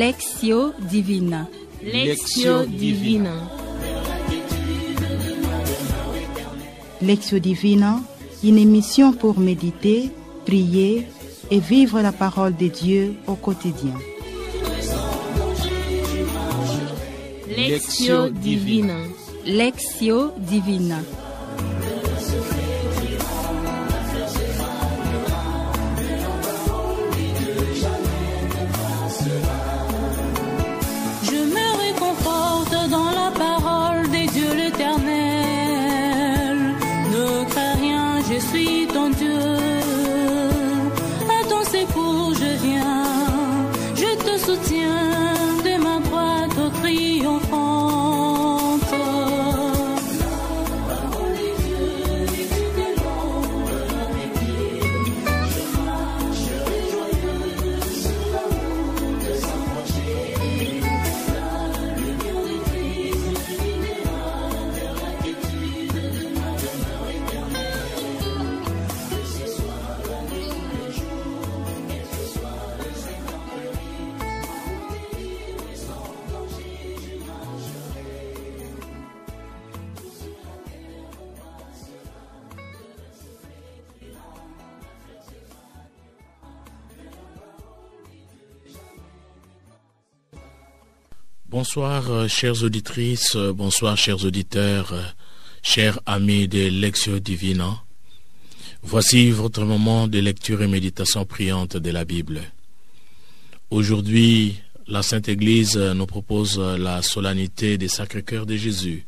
Lectio Divina. Lectio Divina. Lectio Divina, une émission pour méditer, prier et vivre la parole de Dieu au quotidien. Lectio Divina. Lectio Divina. Bonsoir chères auditrices, bonsoir chers auditeurs, chers amis de Lectio Divina. Voici votre moment de lecture et méditation priante de la Bible. Aujourd'hui, la Sainte Église nous propose la solennité des Sacré-Cœur de Jésus.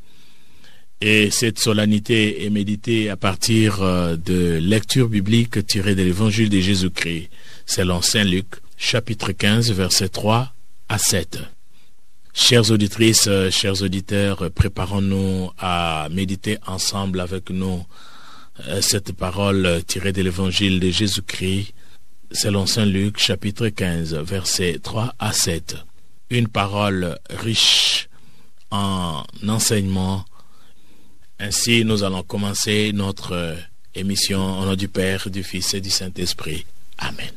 Et cette solennité est méditée à partir de lectures bibliques tirées de l'Évangile de Jésus-Christ, selon Saint Luc, chapitre 15, versets 3 à 7. Chères auditrices, chers auditeurs, préparons-nous à méditer ensemble avec nous cette parole tirée de l'Évangile de Jésus-Christ, selon Saint Luc, chapitre 15, versets 3 à 7. Une parole riche en enseignements. Ainsi, nous allons commencer notre émission au nom du Père, du Fils et du Saint-Esprit. Amen.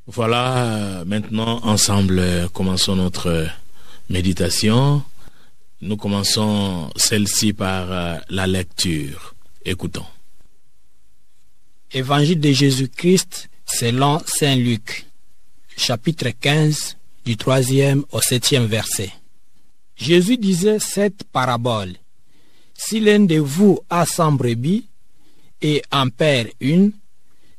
Voilà, maintenant, ensemble, commençons notre méditation. Nous commençons celle-ci par la lecture. Écoutons. Évangile de Jésus-Christ selon Saint Luc, chapitre 15, du 3e au 7e verset. Jésus disait cette parabole. Si l'un de vous a 100 brebis et en perd une,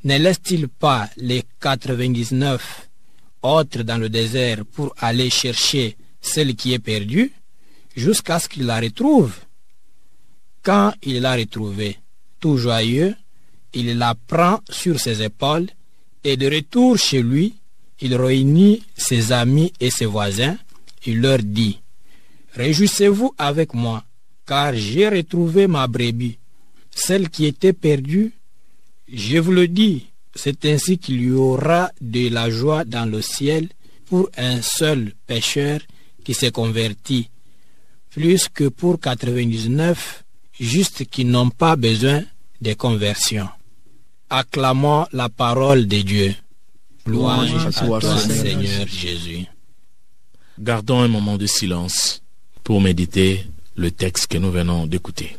ne laisse-t-il pas les 99 autres dans le désert pour aller chercher celle qui est perdue jusqu'à ce qu'il la retrouve? Quand il l'a retrouvée, tout joyeux, il la prend sur ses épaules et de retour chez lui, il réunit ses amis et ses voisins. Il leur dit: réjouissez-vous avec moi, car j'ai retrouvé ma brebis, celle qui était perdue. Je vous le dis, c'est ainsi qu'il y aura de la joie dans le ciel pour un seul pécheur qui s'est converti, plus que pour 99 justes qui n'ont pas besoin de conversion. Acclamons la parole de Dieu. Louange à toi, Seigneur Jésus. Gardons un moment de silence pour méditer le texte que nous venons d'écouter.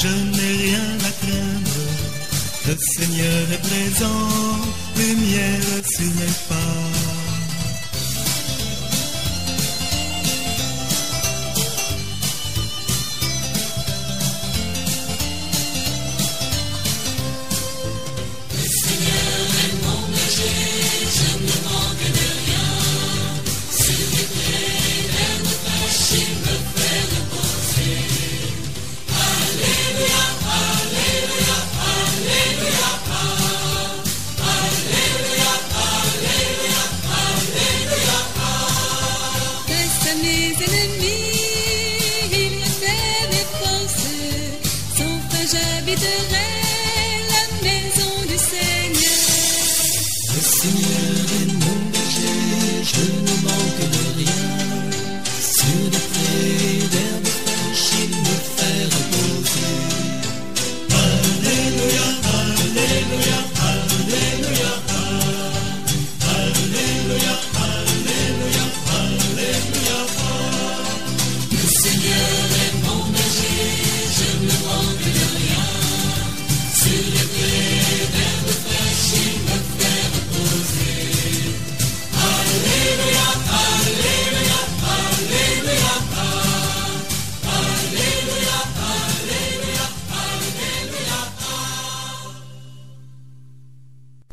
Je n'ai rien à craindre, le Seigneur est présent, lumière sur mes pas.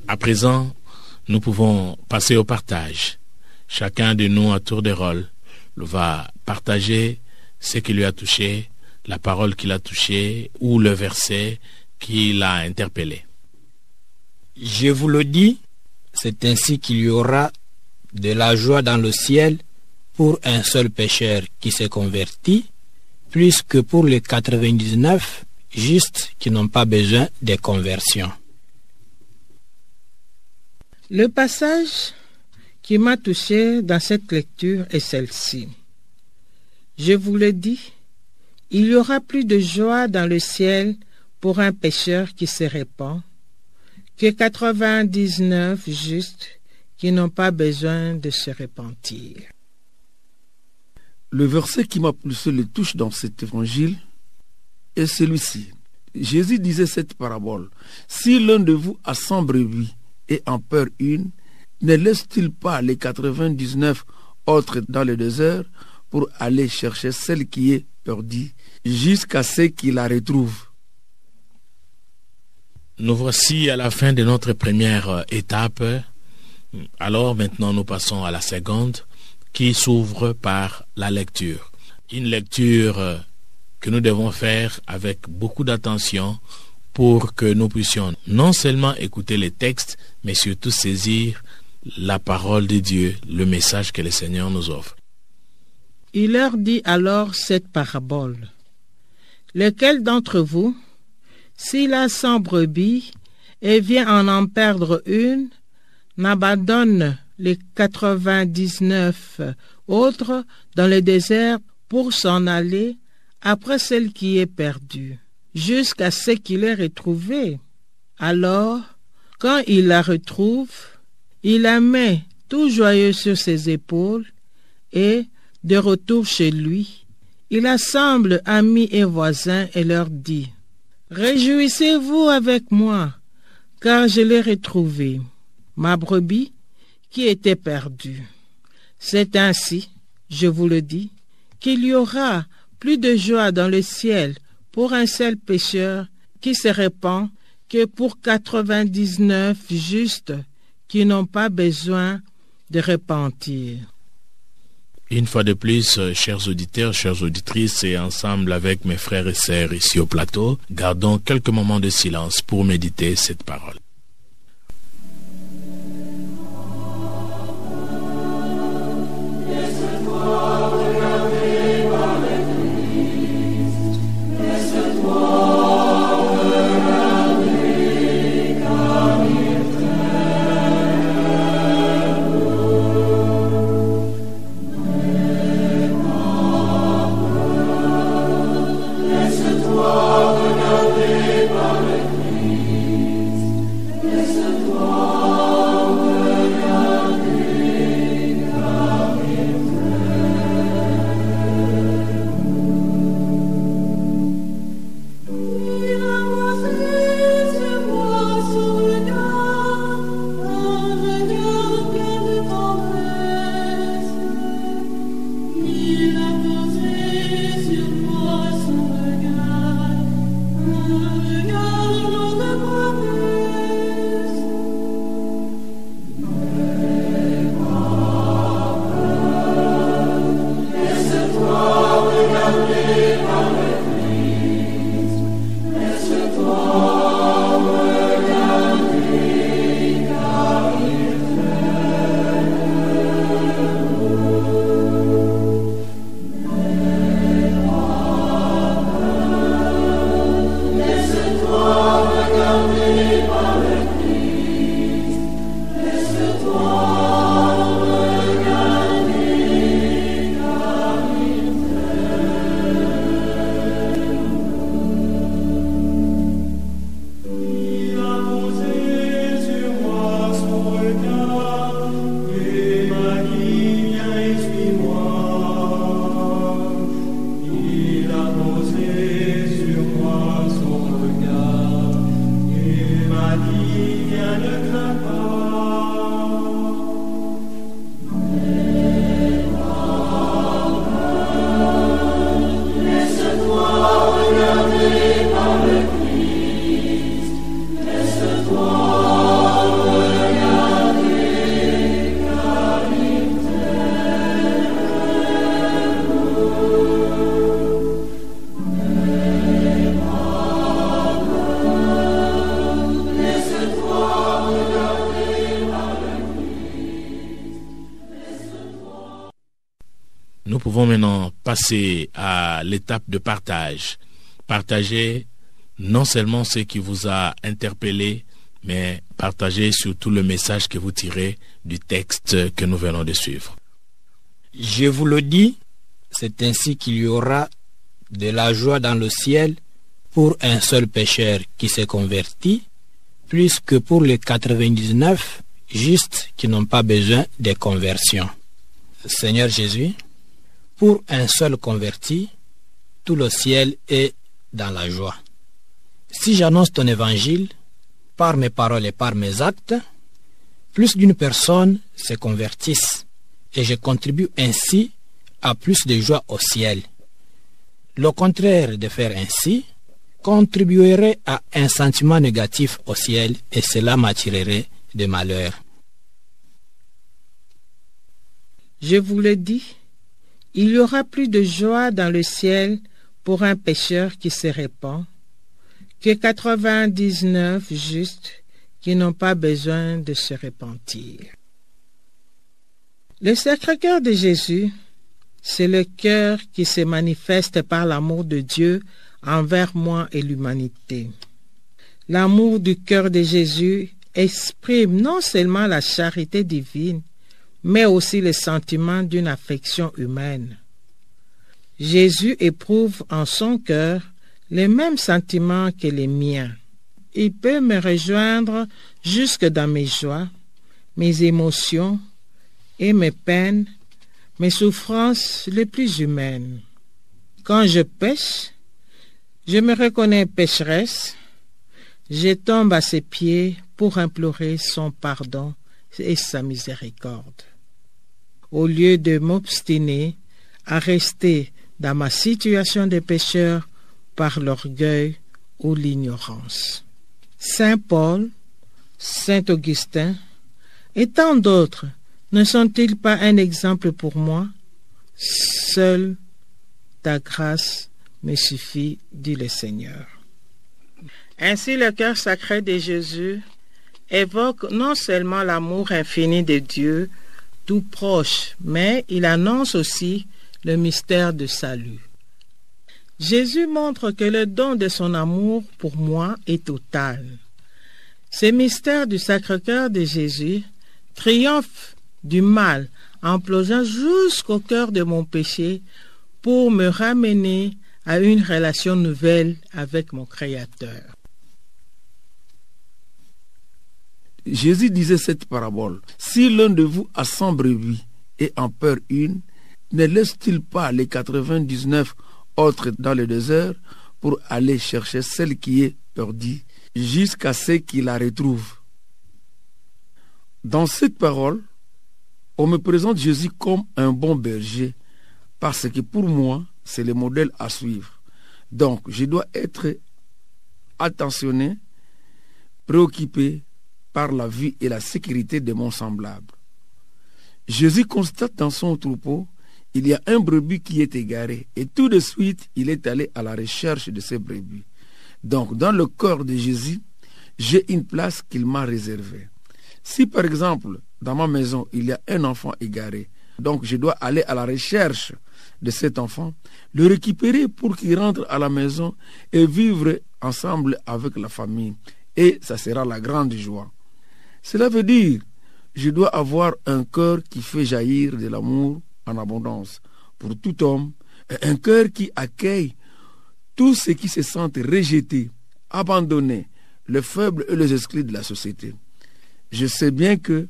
À présent, nous pouvons passer au partage. Chacun de nous, à tour de rôle, va partager ce qui lui a touché, la parole qui l'a touché ou le verset qui l'a interpellé. Je vous le dis, c'est ainsi qu'il y aura de la joie dans le ciel pour un seul pécheur qui s'est converti, plus que pour les 99 justes qui n'ont pas besoin de conversion. Le passage qui m'a touché dans cette lecture est celle-ci. Je vous le dis, il y aura plus de joie dans le ciel pour un pécheur qui se répand que 99 justes qui n'ont pas besoin de se repentir. Le verset qui m'a plus le touche dans cet évangile est celui-ci. Jésus disait cette parabole. Si l'un de vous a 100 brebis et en perd une, ne laisse-t-il pas les 99 autres dans le désert pour aller chercher celle qui est perdue jusqu'à ce qu'il la retrouve? Nous voici à la fin de notre première étape. Alors maintenant nous passons à la seconde qui s'ouvre par la lecture. Une lecture que nous devons faire avec beaucoup d'attention pour que nous puissions non seulement écouter les textes, mais surtout saisir la parole de Dieu, le message que le Seigneur nous offre. Il leur dit alors cette parabole. Lequel d'entre vous, s'il a 100 brebis et vient en perdre une, n'abandonne les 99 autres dans le désert pour s'en aller après celle qui est perdue, jusqu'à ce qu'il ait retrouvé. Alors, quand il la retrouve, il la met tout joyeux sur ses épaules et, de retour chez lui, il assemble amis et voisins et leur dit: « Réjouissez-vous avec moi, car je l'ai retrouvée, ma brebis qui était perdue. » C'est ainsi, je vous le dis, qu'il y aura plus de joie dans le ciel pour un seul pécheur qui se répand que pour 99 justes qui n'ont pas besoin de repentir. Une fois de plus, chers auditeurs, chères auditrices, et ensemble avec mes frères et sœurs ici au plateau, gardons quelques moments de silence pour méditer cette parole. pouvons maintenant passer à l'étape de partage. Partagez non seulement ce qui vous a interpellé, mais partagez surtout le message que vous tirez du texte que nous venons de suivre. Je vous le dis, c'est ainsi qu'il y aura de la joie dans le ciel pour un seul pécheur qui s'est converti, plus que pour les 99 justes qui n'ont pas besoin de conversion. Seigneur Jésus, pour un seul converti, tout le ciel est dans la joie. Si j'annonce ton évangile, par mes paroles et par mes actes, plus d'une personne se convertisse et je contribue ainsi à plus de joie au ciel. Le contraire de faire ainsi contribuerait à un sentiment négatif au ciel et cela m'attirerait de malheur. Je vous le dis, il y aura plus de joie dans le ciel pour un pécheur qui se répand que 99 justes qui n'ont pas besoin de se repentir. Le Sacré-Cœur de Jésus, c'est le cœur qui se manifeste par l'amour de Dieu envers moi et l'humanité. L'amour du cœur de Jésus exprime non seulement la charité divine, mais aussi le sentiment d'une affection humaine. Jésus éprouve en son cœur les mêmes sentiments que les miens. Il peut me rejoindre jusque dans mes joies, mes émotions et mes peines, mes souffrances les plus humaines. Quand je pêche, je me reconnais pécheresse, je tombe à ses pieds pour implorer son pardon et sa miséricorde. Au lieu de m'obstiner à rester dans ma situation de pécheur par l'orgueil ou l'ignorance. Saint Paul, Saint Augustin et tant d'autres ne sont-ils pas un exemple pour moi? Seule ta grâce me suffit, dit le Seigneur. Ainsi le cœur sacré de Jésus évoque non seulement l'amour infini de Dieu, tout proche, mais il annonce aussi le mystère du salut. Jésus montre que le don de son amour pour moi est total. Ce mystère du Sacré-Cœur de Jésus triomphe du mal en plongeant jusqu'au cœur de mon péché pour me ramener à une relation nouvelle avec mon Créateur. Jésus disait cette parabole. Si l'un de vous a 100 brebis et en perd une, ne laisse-t-il pas les 99 autres dans le désert pour aller chercher celle qui est perdue jusqu'à ce qu'il la retrouve? Dans cette parole, on me présente Jésus comme un bon berger parce que pour moi, c'est le modèle à suivre. Donc, je dois être attentionné, préoccupé par la vie et la sécurité de mon semblable. Jésus constate dans son troupeau, il y a un brebis qui est égaré et tout de suite, il est allé à la recherche de ces brebis. Donc, dans le corps de Jésus, j'ai une place qu'il m'a réservée. Si par exemple, dans ma maison, il y a un enfant égaré, donc je dois aller à la recherche de cet enfant, le récupérer pour qu'il rentre à la maison et vivre ensemble avec la famille. Et ça sera la grande joie. Cela veut dire, je dois avoir un cœur qui fait jaillir de l'amour en abondance pour tout homme, et un cœur qui accueille tous ceux qui se sentent rejetés, abandonnés, les faibles et les exclus de la société. Je sais bien que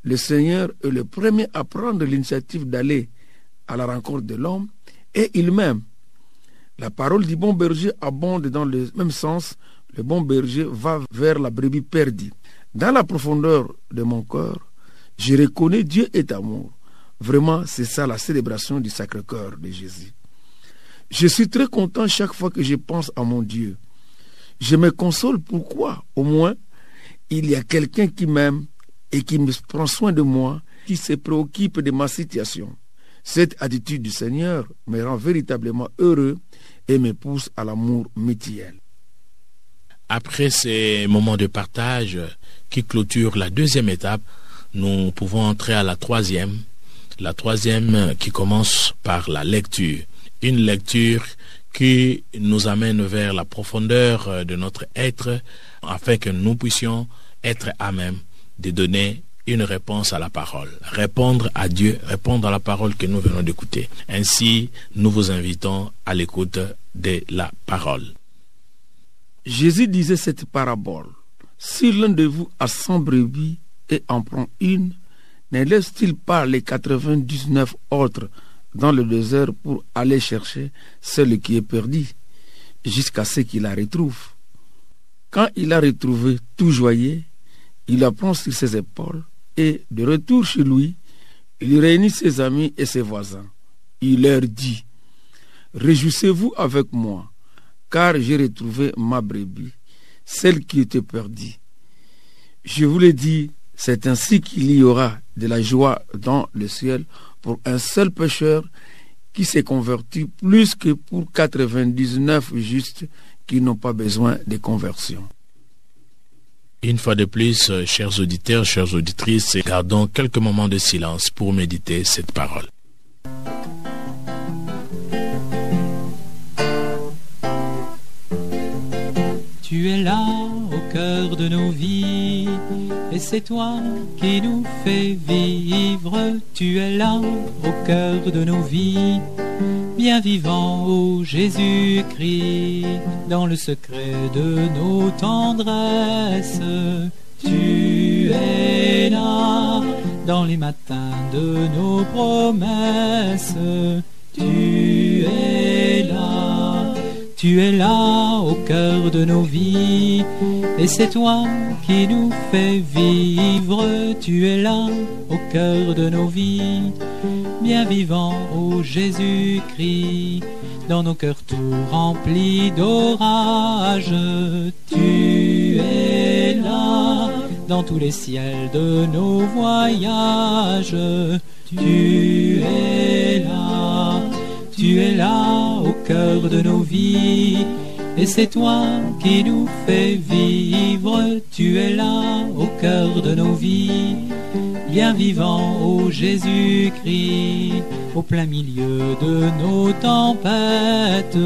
le Seigneur est le premier à prendre l'initiative d'aller à la rencontre de l'homme et il m'aime. La parole du bon berger abonde dans le même sens. Le bon berger va vers la brebis perdue. Dans la profondeur de mon cœur, je reconnais Dieu est amour. Vraiment, c'est ça la célébration du Sacré-Cœur de Jésus. Je suis très content chaque fois que je pense à mon Dieu. Je me console pourquoi, au moins, il y a quelqu'un qui m'aime et qui me prend soin de moi, qui se préoccupe de ma situation. Cette attitude du Seigneur me rend véritablement heureux et me pousse à l'amour mutuel. Après ces moments de partage qui clôturent la deuxième étape, nous pouvons entrer à la troisième. La troisième qui commence par la lecture. Une lecture qui nous amène vers la profondeur de notre être afin que nous puissions être à même de donner une réponse à la parole. Répondre à Dieu, répondre à la parole que nous venons d'écouter. Ainsi, nous vous invitons à l'écoute de la parole. Jésus disait cette parabole. Si l'un de vous a 100 brebis et en prend une, ne laisse-t-il pas les 99 autres dans le désert pour aller chercher celle qui est perdue, jusqu'à ce qu'il la retrouve? Quand il a retrouvé tout joyeux, il la prend sur ses épaules et, de retour chez lui, il réunit ses amis et ses voisins. Il leur dit: réjouissez-vous avec moi, car j'ai retrouvé ma brebis, celle qui était perdue. Je vous le dis, c'est ainsi qu'il y aura de la joie dans le ciel pour un seul pécheur qui s'est converti, plus que pour 99 justes qui n'ont pas besoin de conversion. Une fois de plus, chers auditeurs, chères auditrices, gardons quelques moments de silence pour méditer cette parole. Tu es là au cœur de nos vies, et c'est toi qui nous fais vivre. Tu es là au cœur de nos vies, bien vivant, ô Jésus-Christ, dans le secret de nos tendresses. Tu es là dans les matins de nos promesses. Tu es là. Tu es là au cœur de nos vies, et c'est toi qui nous fais vivre. Tu es là au cœur de nos vies, bien vivant, ô Jésus-Christ, dans nos cœurs tout remplis d'orage. Tu es là dans tous les ciels de nos voyages. Tu es là. Tu es là au cœur de nos vies, et c'est toi qui nous fais vivre. Tu es là au cœur de nos vies, bien vivant, ô Jésus-Christ, au plein milieu de nos tempêtes.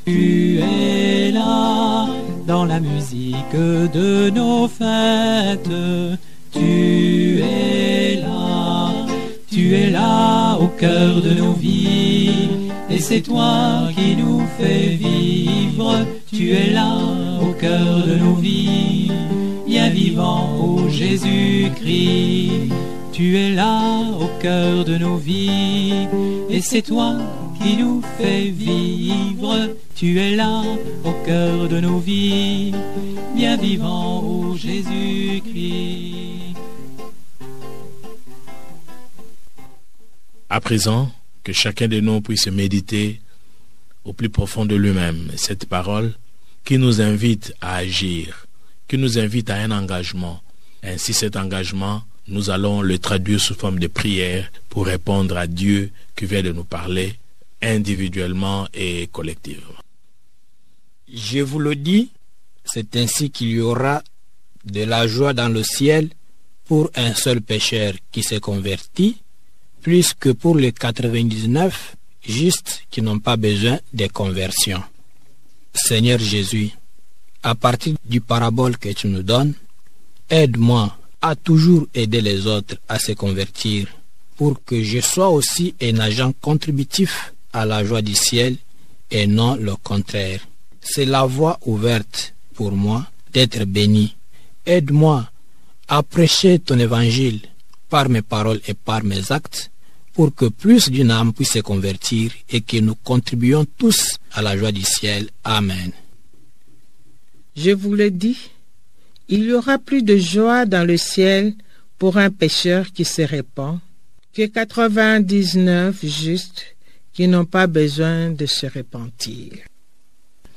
Tu es là dans la musique de nos fêtes. Tu es là. Tu es là au cœur de nos vies, et c'est toi qui nous fais vivre. Tu es là au cœur de nos vies, bien vivant, ô Jésus-Christ. Tu es là au cœur de nos vies, et c'est toi qui nous fais vivre. Tu es là au cœur de nos vies, bien vivant, ô Jésus-Christ. À présent, que chacun de nous puisse méditer au plus profond de lui-même cette parole qui nous invite à agir, qui nous invite à un engagement. Ainsi, cet engagement, nous allons le traduire sous forme de prière pour répondre à Dieu qui vient de nous parler individuellement et collectivement. Je vous le dis, c'est ainsi qu'il y aura de la joie dans le ciel pour un seul pécheur qui s'est converti, plus que pour les 99 justes qui n'ont pas besoin de conversion. Seigneur Jésus, à partir du parabole que tu nous donnes, aide-moi à toujours aider les autres à se convertir pour que je sois aussi un agent contributif à la joie du ciel et non le contraire. C'est la voie ouverte pour moi d'être béni. Aide-moi à prêcher ton évangile par mes paroles et par mes actes, pour que plus d'une âme puisse se convertir et que nous contribuions tous à la joie du ciel. Amen. Je vous le dis, il y aura plus de joie dans le ciel pour un pécheur qui se répand que 99 justes qui n'ont pas besoin de se repentir.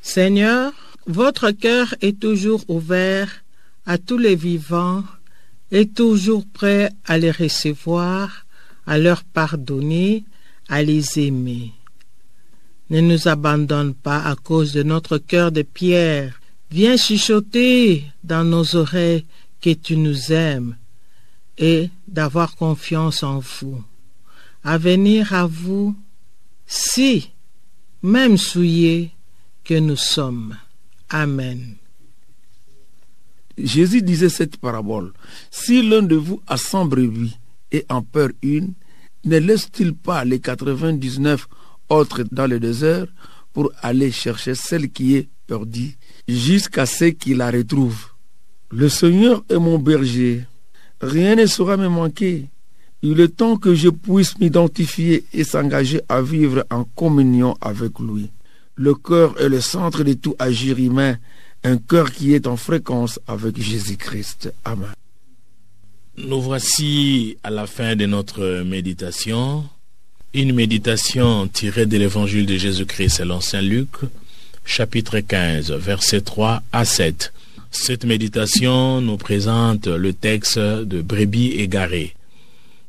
Seigneur, votre cœur est toujours ouvert à tous les vivants et toujours prêt à les recevoir, à leur pardonner, à les aimer. Ne nous abandonne pas à cause de notre cœur de pierre. Viens chuchoter dans nos oreilles que tu nous aimes et d'avoir confiance en vous. à venir à vous, si, même souillés que nous sommes. Amen. Jésus disait cette parabole. Si l'un de vous a 100 brebis et en perd une, ne laisse-t-il pas les 99 autres dans le désert pour aller chercher celle qui est perdue jusqu'à ce qu'il la retrouve? Le Seigneur est mon berger. Rien ne saura me manquer. Il est temps que je puisse m'identifier et s'engager à vivre en communion avec lui. Le cœur est le centre de tout agir humain, un cœur qui est en fréquence avec Jésus-Christ. Amen. Nous voici à la fin de notre méditation. Une méditation tirée de l'évangile de Jésus-Christ selon Saint Luc, chapitre 15, versets 3 à 7. Cette méditation nous présente le texte de brebis égarées.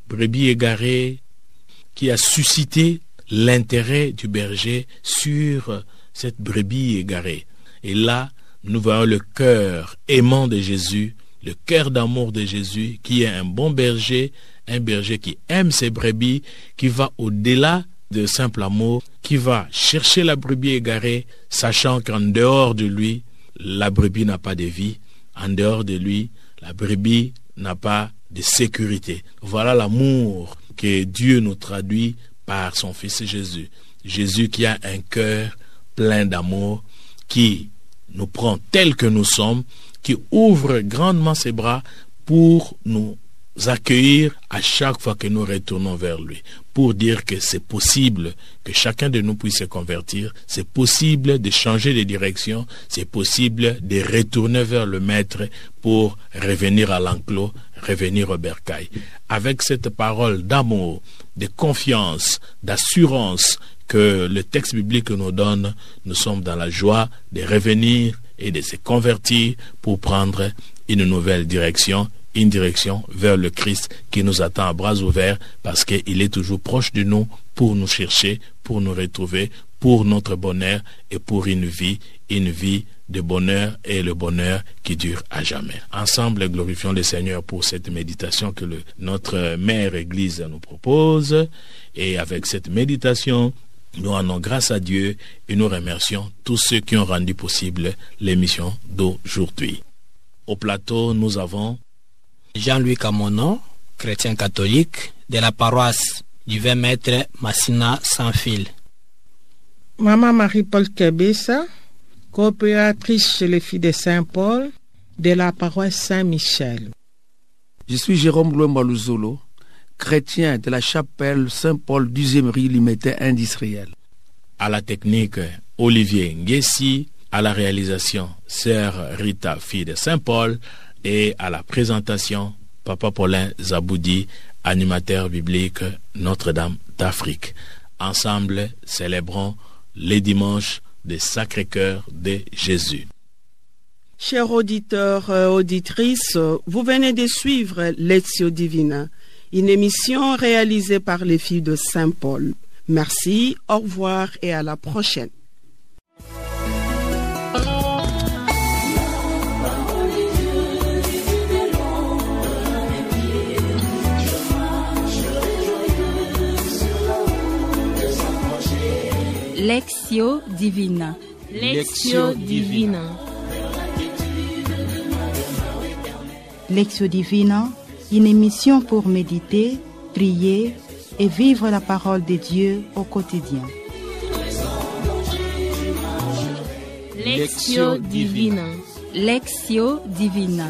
Brebis égarées qui a suscité l'intérêt du berger sur cette brebis égarée. Et là, nous voyons le cœur aimant de Jésus, le cœur d'amour de Jésus, qui est un bon berger, un berger qui aime ses brebis, qui va au-delà de simple amour, qui va chercher la brebis égarée, sachant qu'en dehors de lui, la brebis n'a pas de vie. En dehors de lui, la brebis n'a pas de sécurité. Voilà l'amour que Dieu nous traduit par son Fils Jésus. Jésus qui a un cœur plein d'amour, qui nous prend tels que nous sommes, qui ouvre grandement ses bras pour nous accueillir à chaque fois que nous retournons vers lui, pour dire que c'est possible que chacun de nous puisse se convertir, c'est possible de changer de direction, c'est possible de retourner vers le Maître pour revenir à l'enclos, revenir au bercail. Avec cette parole d'amour, de confiance, d'assurance que le texte biblique nous donne, nous sommes dans la joie de revenir et de se convertir pour prendre une nouvelle direction, une direction vers le Christ qui nous attend à bras ouverts parce qu'il est toujours proche de nous pour nous chercher, pour nous retrouver, pour notre bonheur et pour une vie de bonheur et le bonheur qui dure à jamais. Ensemble, glorifions le Seigneur pour cette méditation que notre Mère Église nous propose. Et avec cette méditation, nous rendons grâce à Dieu et nous remercions tous ceux qui ont rendu possible l'émission d'aujourd'hui. Au plateau, nous avons Jean-Louis Camonon, chrétien catholique, de la paroisse du 20 mètres Massina sans fil. Maman Marie-Paul Kebessa, coopératrice chez les filles de Saint-Paul, de la paroisse Saint-Michel. Je suis Jérôme Louemba-Luzolo, chrétien de la chapelle Saint-Paul 10e rue Limité industriel. À la technique, Olivier Nguessi, à la réalisation, Sœur Rita, fille de Saint-Paul, et à la présentation, Papa Paulin Zaboudi, animateur biblique Notre-Dame d'Afrique. Ensemble, célébrons les dimanches des Sacré-Cœur de Jésus. Chers auditeurs et auditrices, vous venez de suivre Lectio Divina, une émission réalisée par les filles de Saint-Paul. Merci, au revoir et à la prochaine. Lectio Divina. Lectio Divina. Lectio Divina, une émission pour méditer, prier et vivre la parole de Dieu au quotidien. Lectio Divina. Lectio Divina.